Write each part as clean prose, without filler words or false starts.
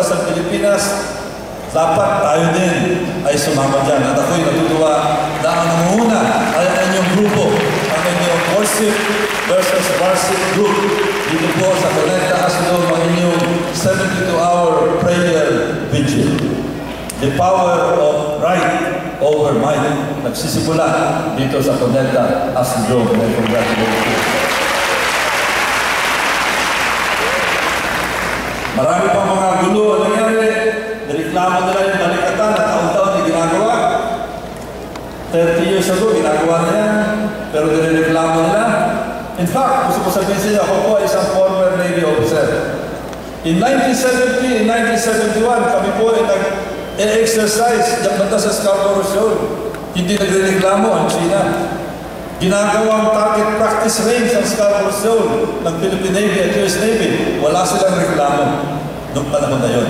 batas ng Pilipinas, dapat tayo din ay sumama dyan. At ako'y natutuwa na ang namuna ay ang inyong grupo, ang inyong worship versus worship group. Dito po sa Connecta Asidom ang inyong 72-hour prayer vigil. The power of right over might. Nagsisimula dito sa Connecta Asidom. Congratulations. Marami pang mga gulo ang nangyari. Nireklamo nila yung balikatan na taon-taon na ginagawa. 30 years ago, ginagawa na yan. Pero nireklamo nila. In fact, gusto ko sabihin sa inyo, ako po ay isang former Navy officer. In 1970, in 1971, kami po ay nag-exercise diyan banda sa Scarborough Shoal. Hindi nagreklamo ang China. Ginagawang target practice range ang Scarborough Shoal ng Philippine Navy at US Navy. Wala silang reklamo noong panahon na yun.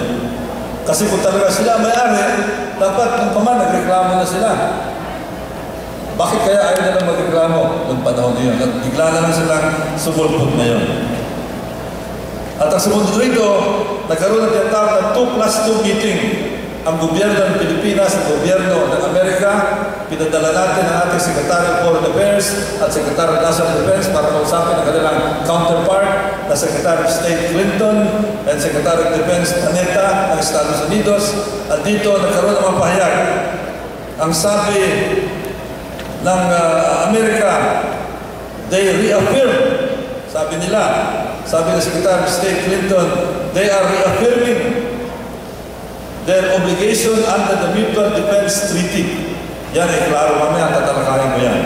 Kasi kung talaga sila may-ari, dapat nung paman nagreklamo na sila. Bakit kaya ayaw nilang magreklamo noong panahon na yun? At bigla na lang silang sumulpot na yun. At ang sumunod rito, nagkaroon ng tinatawag na 2+2 meeting. Ang gobyerno ng Pilipinas, ang gobyerno ng Amerika, pinadala natin ang ating Secretary of Foreign Affairs at Secretary of National Defense para kausapin ang kanilang counterpart na Secretary of State Clinton and Secretary of Defense Panetta ng Estados Unidos. At dito nagkaroon ng mga pahayag. Ang sabi ng Amerika, they reaffirm, sabi nila, sabi ng Secretary of State Clinton, they are reaffirming their obligation under the Mutual Defense Treaty. Yan ay klaro mamaya, tatalakayin ko yan.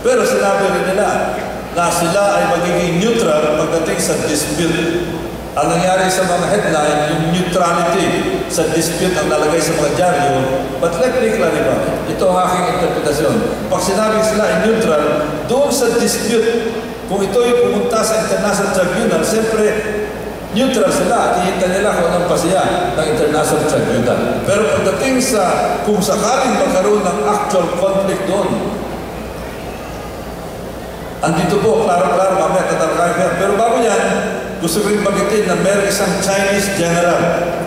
Pero sinabi rin nila na sila ay magiging neutral pagdating sa dispute. Ang nangyari sa mga headline, yung neutrality sa dispute ang nalagay sa mga dyaryo. But let me clarify, ito ang aking interpretasyon. Pag sinabi sila ay neutral, doon sa dispute, kung ito'y pumunta sa International Tribunal, siyempre, neutral sila at ihintay nila kung anong pasiya ng International Tribunal. Pero pagdating sa kung sakaling magkaroon ng actual conflict doon, andito po, klaro-klaro, mamaya tatalakayin yan. Pero bago yan, gusto ko rin bagitin na meron isang Chinese general.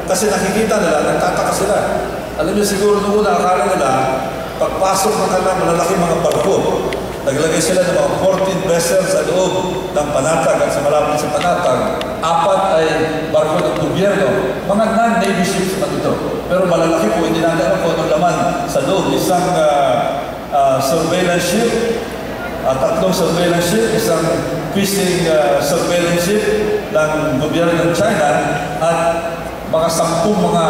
Kasi nakikita nila, nagtataka sila. Alam niyo siguro noong una, akala nila, pagpasok ng kanilang malalaki mga barko, naglagay sila ng mga 14 vessels sa loob ng Panatag at sa malapit sa Panatag. 4 ay barko ng gobyerno. Mga non-Navy ships man ito. Pero malalaki po, hindi natin alam kung anong laman sa loob. Isang surveillance ship, 3 surveillance ship, isang fishing surveillance ship ng gobyerno ng China, at mga 10 mga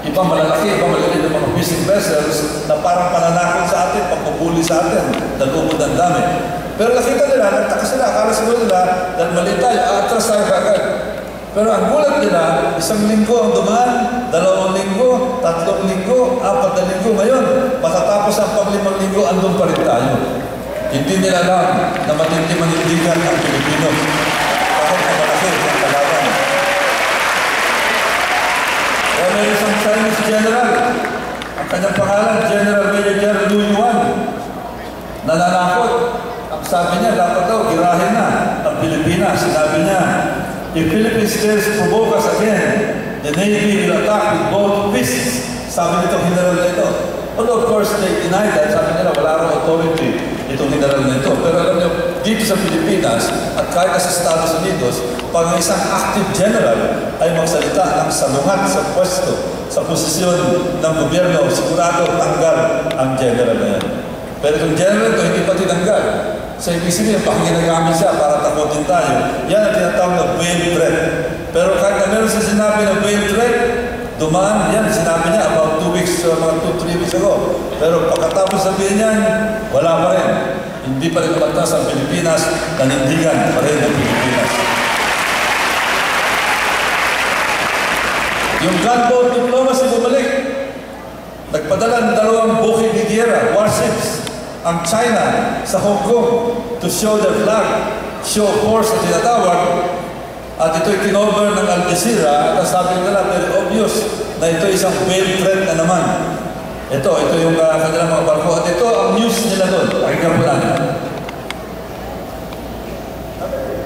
ibang malalaki, ibang maliliit ng mga fishing vessels na parang pananakot sa atin, pagpupuli sa atin, nag-ubod ang dami. Pero nakita nila, nagtaka sila, akala siguro nila, dahil mali tayo, atras tayo kagad. Pero ang gulat nila, 1 linggo ang dumaan, 2 linggo, 3 linggo, 4 na linggo. Ngayon, matatapos ang 5 linggo, andun pa rin tayo. Hindi nila alam na matindi manindigan ang Pilipino. Bakit na malaki ang kalaban? Kaya may isang Chinese general, ang kanyang pangalan, General Major Liu Yuan, nananakot. Ang sabi niya, dapat daw, girahin na ang Pilipinas. Sinabi niya, if Philippines dares provoke us again, the Navy will attack with both fists. Sabi nitong general na ito. Although of course, they denied that. Sabi nila, wala akong authority itong general na ito. Pero alam niyo, dito sa Pilipinas, at kahit sa Estados Unidos, pag isang active general ay magsalita ng salungat sa pwesto, sa posisyon ng gobyerno, sigurado tanggal ang general na yan. Pero itong general ito, hindi pa tinanggal. So, ibig sabihin, pag ginagamit siya para takutin tayo, yan ang tinatawag na veil threat. Pero kahit na meron siya sinabi na veil threat, dumaan, yan, sinabi niya about 2 weeks, mga 2-3 weeks ago. Pero pagkatapos sabihin niyan, wala pa rin. Hindi pa rin lumatas ang Pilipinas, nanindigan pa rin ang Pilipinas. Yung gunboat diplomacy bumalik. Nagpadala ng 2 Bukid Higuera warships ang China sa Hong Kong to show their flag, show force na tinatawag. At ito'y kinover ng Al Jazeera at sabi nila, very obvious na ito isang veil threat na naman. Ito yung kanilang mga barko. At ito ang news nila doon. Pakinggan po natin.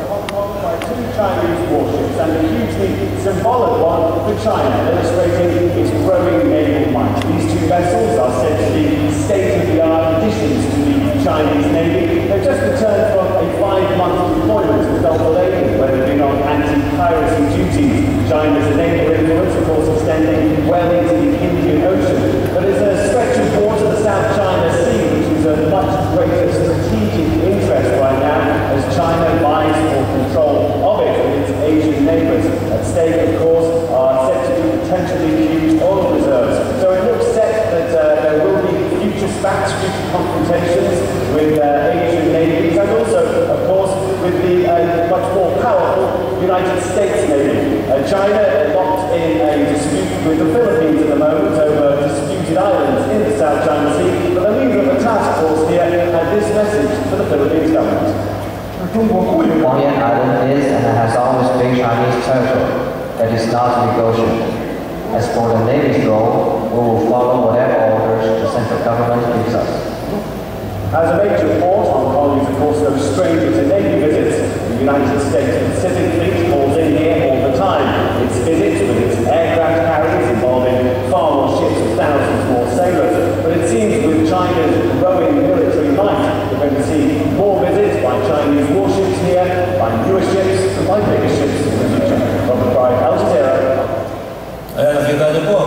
Hong Kong by 2 Chinese warships and and a hugely symbolic one for China, illustrating its growing naval might. These two vessels are said to be state-of-the-art additions to the Chinese Navy. They've just returned from a 5-month deployment to the Gulf of Aden, where they've been on anti-piracy duties. China's naval influence, of course, extending well into the Indian Ocean. But it's a stretch of water, the South China Sea, which is of much greater strategic interest right now, as China vies for control of it with its Asian neighbours. At stake, of course, are set to be potentially huge oil reserves. So it looks set that there will be future spats, future confrontations with Asian navies, and also, of course, with the much more powerful United States Navy. China locked in a dispute with the Philippines at the moment over disputed islands in the South China Sea, but the leader of the task force here had this message for the Philippines government. Hualien Island is and has always been Chinese territory that is not negotiable. As for the Navy's role, we will follow whatever orders the central government gives us. As a major port, Hong Kong is of course no stranger to Navy visits. The United States Pacific Fleet calls in here all the time. Its visits with its aircraft carriers involving far more ships and thousands more sailors. But it seems with China's growing military might, we're going to see more visits by Chinese warships here, by newer ships, and by bigger ships in the future. Robert Pride, Al Jazeera. Ayan, nakita niyo po.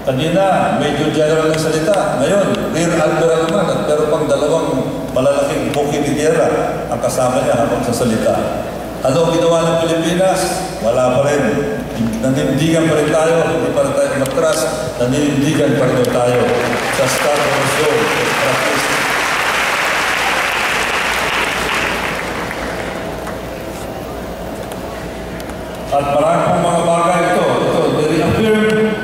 Kanina, Major General ng salita. Ngayon, Rear Admiral naman at meron pang dalawang malalaking buki de guerra ang kasama niya habang sa salita. Ano ang ginawa ng Pilipinas? Wala pa rin. Nanindigan pa rin tayo. Hindi pa rin tayo matras. Nanindigan pa rin tayo sa Scarborough Shoal. At marami pong mga bagay ito.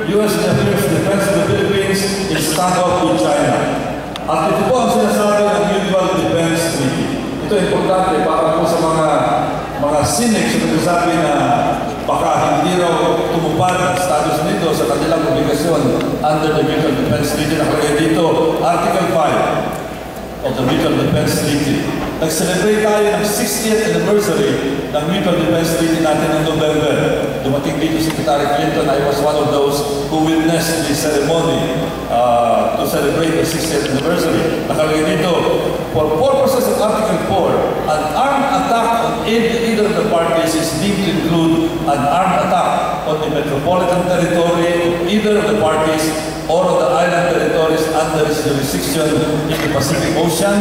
US reaffirms defense of the Philippines in standoff with China. At ito po ang sinasabi ng Mutual Defense Treaty. Ito importante para po sa mga cynics na nagsasabi na baka hindi raw tumupad ang Estados Unidos sa kanilang obligasyon under the Mutual Defense Treaty. Nakalagay dito, Article 5 of the Mutual Defense Treaty. Nag-celebrate tayo ng 60th anniversary ng Mutual Defense Treaty natin ng November. Dumating dito si Secretary Clinton. I was one of those who witnessed the ceremony to celebrate the 60th anniversary. Nakalagay dito, for purposes of Article 4, an armed attack on either of the parties is deemed to include an armed attack on the metropolitan territory of either of the parties or of the island territories under its jurisdiction in the Pacific Ocean,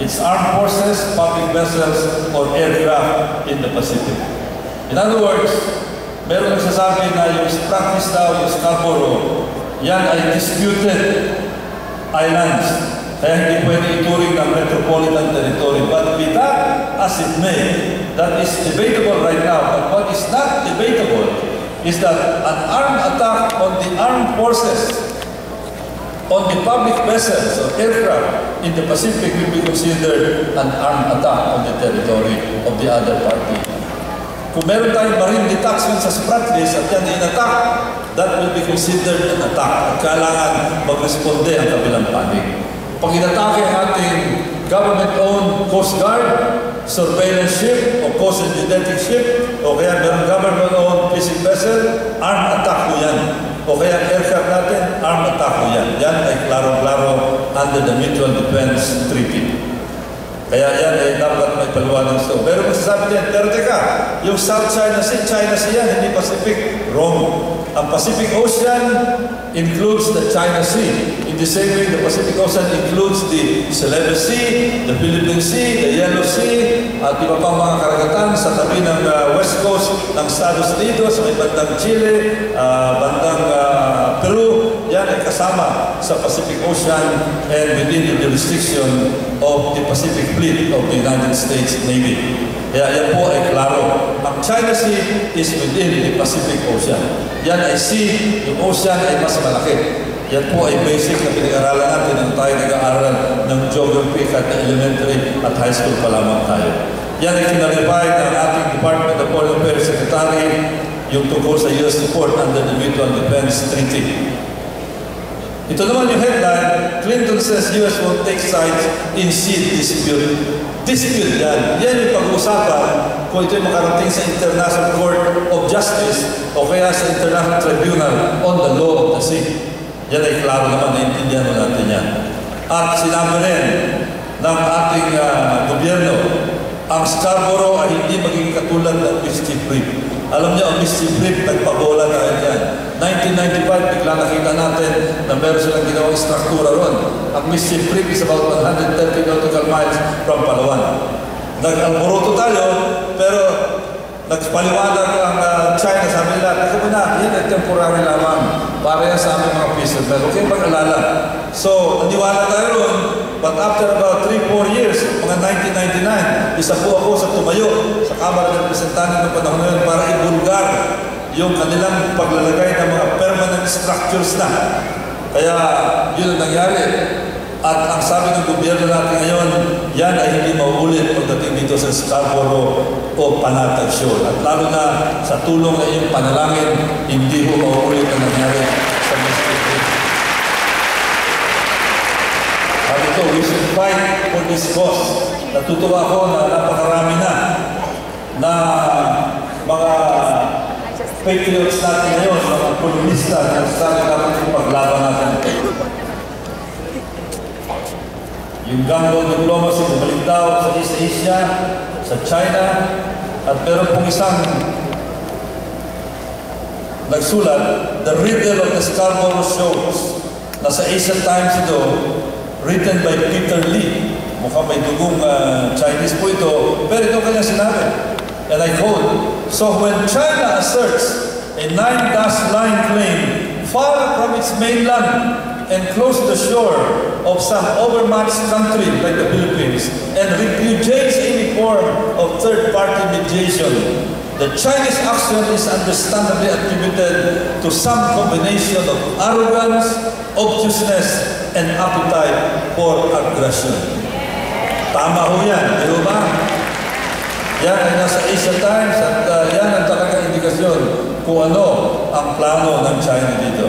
its armed forces, public vessels, or aircraft in the Pacific. In other words, meron nagsasabi na yung practice daw, yung Scarborough, yan ay disputed islands. Kaya hindi pwede ituring ng metropolitan territory. But be that as it may, that is debatable right now. But what is not debatable is that an armed attack on the armed forces, on the public vessels or aircraft in the Pacific will be considered an armed attack on the territory of the other party. Kung meron tayong marine detachment sa Spratlys at yan in-attack, that will be considered an attack. At kailangan mag-responde ang kabilang panig. Pag inatake ang ating government-owned Coast Guard, surveillance ship o coast and genetic ship, o kaya meron government-owned fishing vessel, armed attack po yan. O kaya aircraft natin, armed attack po yan. Yan ay klaro-klaro under the Mutual Defense Treaty. Kaya yan ay dapat may paliwanag ito. Pero masasabi din, pero teka, yung South China Sea yan, hindi Pacific. Wrong. Ang Pacific Ocean includes the China Sea. In the same way, the Pacific Ocean includes the Celebes Sea, the Philippine Sea, the Yellow Sea, at iba pang mga karagatan sa tabi ng west coast ng Estados Unidos, may bandang Chile, bandang Peru. Yan ay kasama sa Pacific Ocean and within the jurisdiction of the Pacific Fleet of the United States Navy. Kaya yan po ay klaro. Ang China Sea is within the Pacific Ocean. Yan ay sea, yung ocean ay mas malaki. Yan po ay basic na pinag-aralan natin nang tayo nag-aaral ng geography at elementary at high school pa lamang tayo. Yan ay kinarify ng ating Department of Foreign Affairs Secretary yung tungkol sa U.S. support under the Mutual Defense Treaty. Ito naman yung headline, Clinton says US won't take sides in sea dispute. Dispute yan. Yan yung pag-uusapan kung ito'y makarating sa International Court of Justice o kaya sa International Tribunal on the Law of the Sea. Yan ay klaro naman, naiintindihan natin yan. At sinabi rin ng ating gobyerno, ang Scarborough ay hindi magiging katulad ng Mischief Reef. Alam niyo, ang Mischief Reef, nagpabola na yan. 1995, bigla nakita natin na meron silang ginawang struktura ron. Ang Mischief Reef is about 130 nautical miles from Palawan. Nag-alboroto tayo, pero nagpaliwanag ang China, sabi nila, kasi na, yan ay temporary lamang. Para yan sa aming mga fishermen. Okay, pag-alala. So, naniwala tayo ron, but after about 3-4 years, mga 1999, isa po ako sa tumayo sa Kamara ng Representante ng panahon na yun para ibulgar yung kanilang paglalagay ng mga permanent structures na. Kaya, yun ang nangyari. At ang sabi ng gobyerno natin ngayon, yan ay hindi mauulit pagdating dito sa Scarborough o Panatag Shoal. At lalo na sa tulong na iyong panalangin, hindi ho mauulit ang nangyari sa Mischief Reef. At ito, we should fight for this cause. Natutuwa ako na napakarami na mga patriots natin ngayon, mga kolumnista, na sabi natin yung paglaban natin. Yung Gango diplomacy, bumalik daw sa East Asia, sa China, at meron pong isang nagsulat, The Riddle of the Scarborough Shoals, nasa Asian Times ito, written by Peter Lee. Mukhang may dugong Chinese po ito, pero ito kanya sinabi. And I quote, so when China asserts a 9-dash line claim far from its mainland and close to the shore of some overmatched country like the Philippines and repudiates any form of third-party mediation, the Chinese action is understandably attributed to some combination of arrogance, obtuseness, and appetite for aggression. Tama ho yan, di ba? Yan ay nasa Asia Times at yan ang talagang indikasyon kung ano ang plano ng China dito.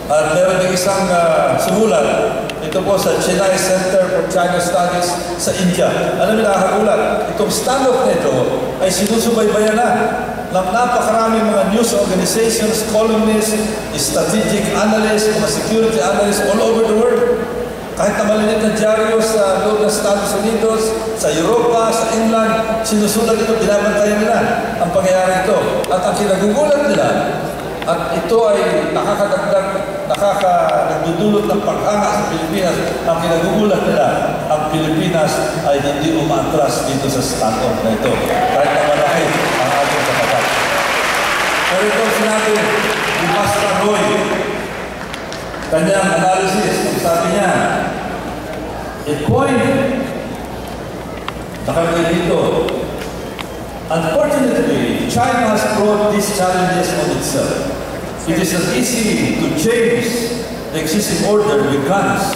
At meron din isang sumulat, ito po sa Chennai Center for China Studies sa India. Alam niyo, nakakagulat, itong standoff na ito ay sinusubaybayan na ng napakaraming mga news organizations, columnists, strategic analysts, mga security analysts all over the world. Kahit na maliit na dyaryo sa loob ng Estados Unidos, sa Europa, sa England, sinusulat ito, binabantayan nila ang pangyayari ito. At ang kinagugulat nila, at ito ay nagdudulot ng paghanga sa Pilipinas. Ang kinagugulat nila, ang Pilipinas ay hindi umaatras dito sa standoff na ito. Kahit na malaki ang ating katapat. Pero ito sinabi ni Pastor Roy, kanyang analysis, sabi niya, a point, nakalagay dito, unfortunately, China has brought these challenges on itself. It is not easy to change the existing order with guns.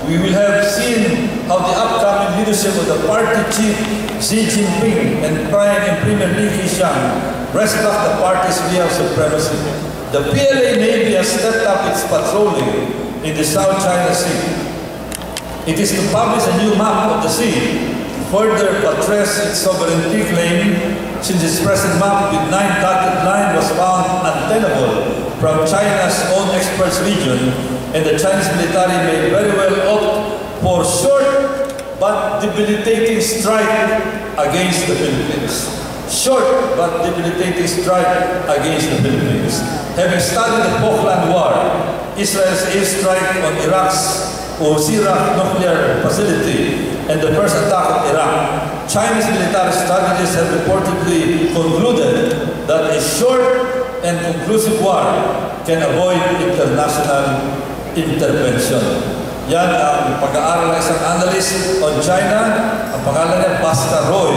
We will have seen how the upcoming leadership of the party chief Xi Jinping and Premier Li Keqiang wrest back the party's view of supremacy. The PLA Navy has stepped up its patrolling in the South China Sea. It is to publish a new map of the sea, further buttress its sovereignty claim, since its present map with 9 dotted line was found untenable from China's own experts region, and the Chinese military may very well opt for short but debilitating strike against the Philippines. Short but debilitating strike against the Philippines. Having studied the Falkland War, Israel's airstrike on Iraq's Osirak nuclear facility, and the first attack on Iraq, Chinese military strategists have reportedly concluded that a short and conclusive war can avoid international intervention. Yan ang pag-aaral ng isang analyst on China. Ang pangalan niya, Pastor Roy,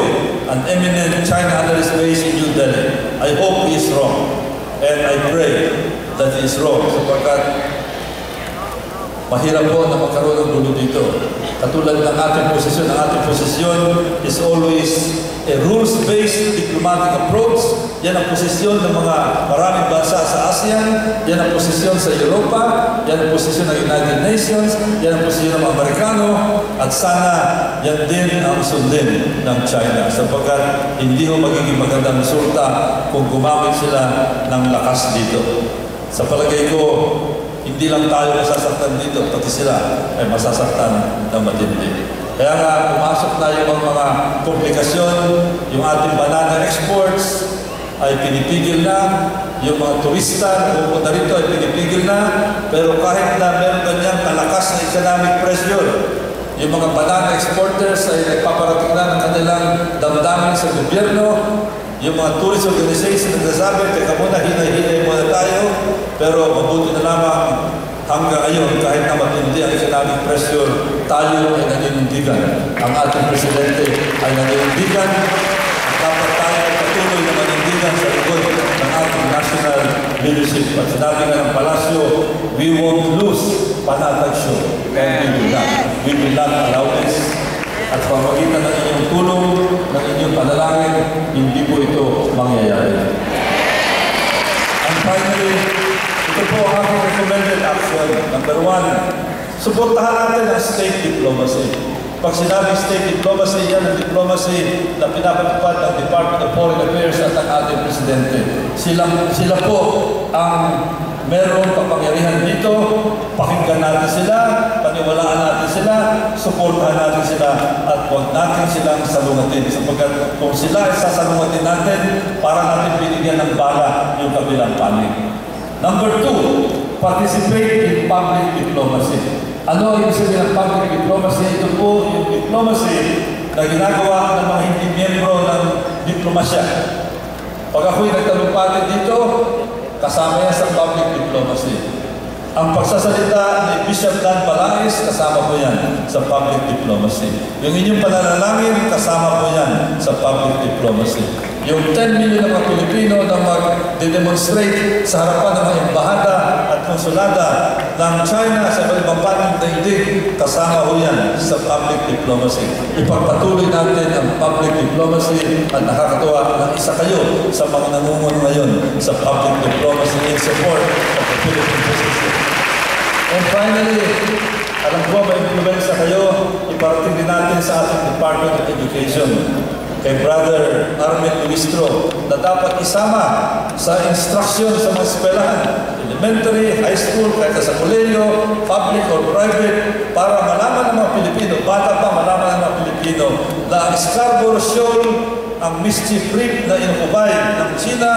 an eminent China analyst based in New Delhi. I hope he is wrong. And I pray that he is wrong. Sapagkat mahirap po na magkaroon ng gulo dito. Katulad ng ating posisyon is always a rules-based diplomatic approach. Yan ang posisyon ng mga maraming bansa sa ASEAN, yan ang posisyon sa Europa, yan ang posisyon ng United Nations, yan ang posisyon ng mga Amerikano, at sana yan din ang sundin ng China sapagkat hindi ho magiging magandang resulta kung gumamit sila ng lakas dito. Sa palagay ko, hindi lang tayo masasaktan dito, pati sila ay masasaktan ng matindi. Kaya nga, pumasok na yung mga komplikasyon, yung ating banana exports ay pinipigil na, yung mga turista na pupunta rito ay pinipigil na, pero kahit na meron kanyang kalakas na economic pressure, yung mga banana exporters ay nagpaparating na ng kanilang damdamin sa gobyerno, yung mga tourist organization nagsasabi, teka muna, hinay-hinay muna tayo, pero mabuti na lamang hanggang ngayon, kahit na matindi ang economic pressure, tayo ay naninindigan. Ang ating presidente ay naninindigan at dapat tayo ay patuloy na manindigan sa likod ng ating national leadership. At sinabi nga ng Palasyo, we won't lose panatag show. And we will not allow this. At pamagitan ng inyong tulong, ng inyong panalangin, hindi po ito mangyayari. And finally, ito po ang aking recommended action. Number 1, suportahan natin ang state diplomacy. Pag sinabi state diplomacy, yan ang diplomacy na pinapatupad ng Department of Foreign Affairs at ang ating presidente. Sila po ang merong kapangyarihan dito, pakinggan natin sila, paniwalaan natin sila, suportahan natin sila, at huwag natin silang salungatin. Sapagkat kung sila ay sasalungatin natin, para natin binigyan ng bala yung kabilang panig. Number 2, participate in public diplomacy. Ano yung sabihin ng public diplomacy? Ito po yung diplomacy na ginagawa ng mga hindi miyembro ng diplomasya. Pag ako'y nagtalumpati dito, kasama yan sa public diplomacy. Ang pagsasalita ni Bishop Dan Palais, kasama po yan sa public diplomacy. Yung inyong pananalangin, kasama po yan sa public diplomacy. Yung 10 million na mga Pilipino na mag-demonstrate sa harapan ng mga embahada at konsulada ng China sa ibang panig daigdig, kasama ho yan sa public diplomacy. Ipagpatuloy natin ang public diplomacy at nakakatuwa na isa kayo sa mga namumuno ngayon sa public diplomacy in support of the Philippine position. And finally, alam ko may influensya kayo, iparating din natin sa ating Department of Education kay Brother Armin Ministro na dapat isama sa instruction sa mga eskwelahan, elementary, high school, kahit sa kolehiyo, public or private, para malaman ng mga Pilipino, bata pa malaman ng mga Pilipino na ang Scarborough Shoal, ang mischief reef na inukubay ng China,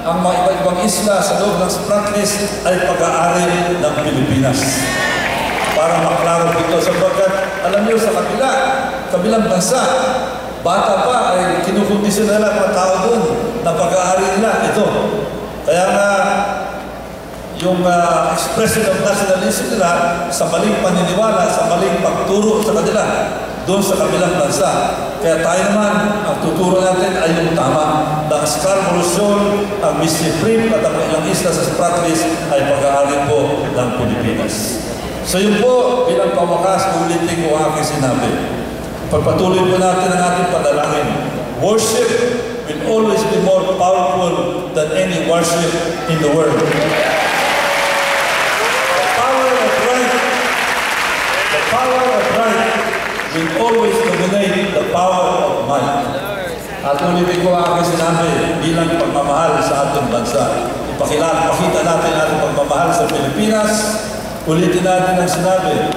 ang mga iba-ibang isla sa loob ng Spratlys ay pag-aari ng Pilipinas. Para maklaro dito sapagkat alam niyo sa kabilang bansa, bata pa ay kinukondisyon nila mga tao doon na pag-aari nila ito. Kaya nga, yung expression of nationalism nila sa maling paniniwala, sa maling pagturo sa kanila doon sa kabilang bansa. Kaya tayo naman, ang tuturo natin ay yung tama. Na Scarborough Shoal, ang Mischief Reef at ang ilang isla sa Spratlys ay pag-aari po ng Pilipinas. So yun po, bilang pamakas, ulitin ko ang aking sinabi. Pagpatuloy po natin ang ating panalangin. Worship will always be more powerful than any worship in the world. The power of right will always dominate the power of might. At ulitin ko ang aking sinabi bilang pagmamahal sa ating bansa. Ipakita natin ang ating pagmamahal sa Pilipinas. Ulitin natin ang sinabi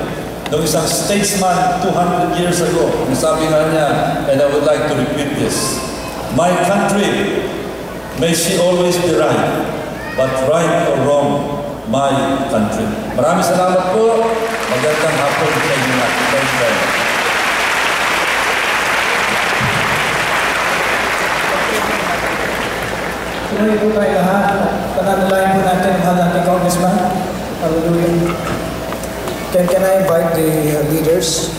ng isang statesman 200 years ago. Nasabi nga niya, and I would like to repeat this. My country, may she always be right, but right or wrong, my country. Maraming salamat po. Magandang hapon sa inyo natin. Thank you very much. Tuloy po tayo lahat. Pananalayan po natin ang ating congressman. Hallelujah. Can I invite the leaders?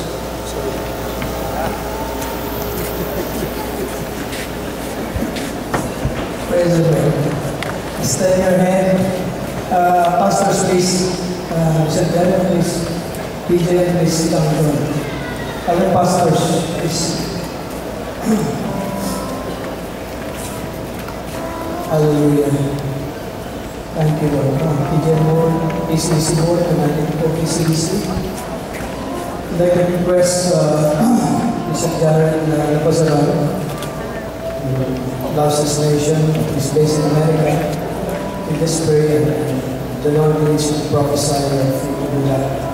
Praise the Lord. Stay in your hand. Pastors, please. Sit down, please. PJ, please come down. Other pastors, please. Hallelujah. Thank you, Lord. PJ Moore, PCC Board, and I think for PCC. I'd like to request Bishop Darren Lapazaran, who loves his nation, is based in America. In this prayer, the Lord needs to prophesy that you do that.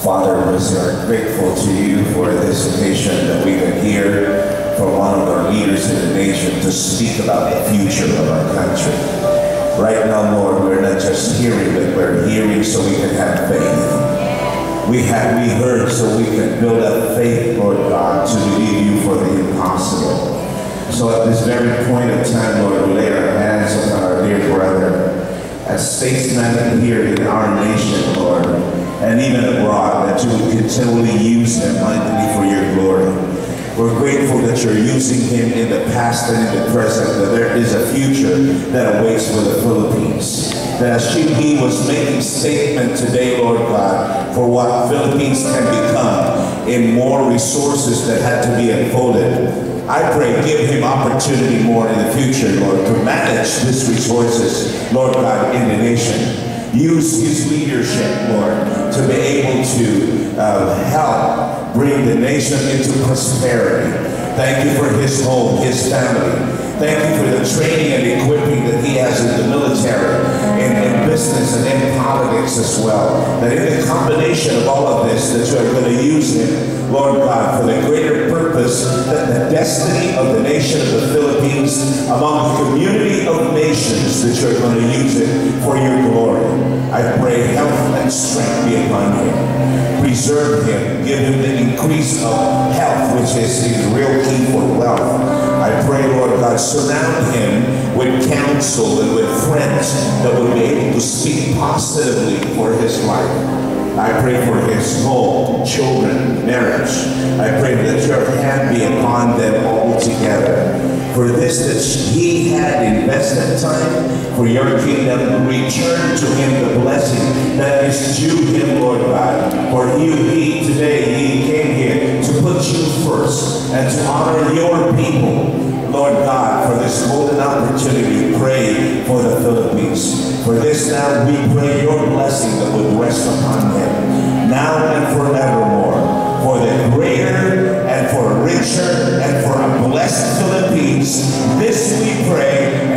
Father, we are grateful to you for this occasion that we can hear from one of our leaders in the nation to speak about the future of our country. Right now, Lord, we're not just hearing, but we're hearing so we can have faith. We heard so we can build up faith, Lord God, to believe you for the impossible. So at this very point of time, Lord, we lay our hands upon our dear brother, as statesman here in our nation, Lord, and even abroad, that you would continually use him mightily for your glory. We're grateful that you're using him in the past and in the present, that there is a future that awaits for the Philippines. That as he was making statement today, Lord God, for what Philippines can become in more resources that had to be unfolded, I pray, give him opportunity more in the future, Lord, to manage these resources, Lord God, in the nation. Use his leadership, Lord, to be able to help bring the nation into prosperity. Thank you for his home, his family. Thank you for the training and equipping that he has in the military, in business, and in politics as well. That in the combination of all of this, that you are going to use him, Lord God, for the greater purpose, that the destiny of the nation of the Philippines, among the community of nations, that you're going to use it for your glory. I pray health and strength be upon him. Preserve him. Give him the increase of health, which is his real key for wealth. I pray, Lord God, surround him with counsel and with friends that will be able to speak positively for his life. I pray for his home, children, marriage. I pray that your hand be upon them all together. For this that he had invested time for your kingdom, return to him the blessing that is due him, Lord God. For he today, he came here to put you first and to honor your people. Lord God, for this golden opportunity, pray for the Philippines. For this now, we pray your blessing that would rest upon him, now and forevermore. For the greater and for richer and for a blessed Philippines, this we pray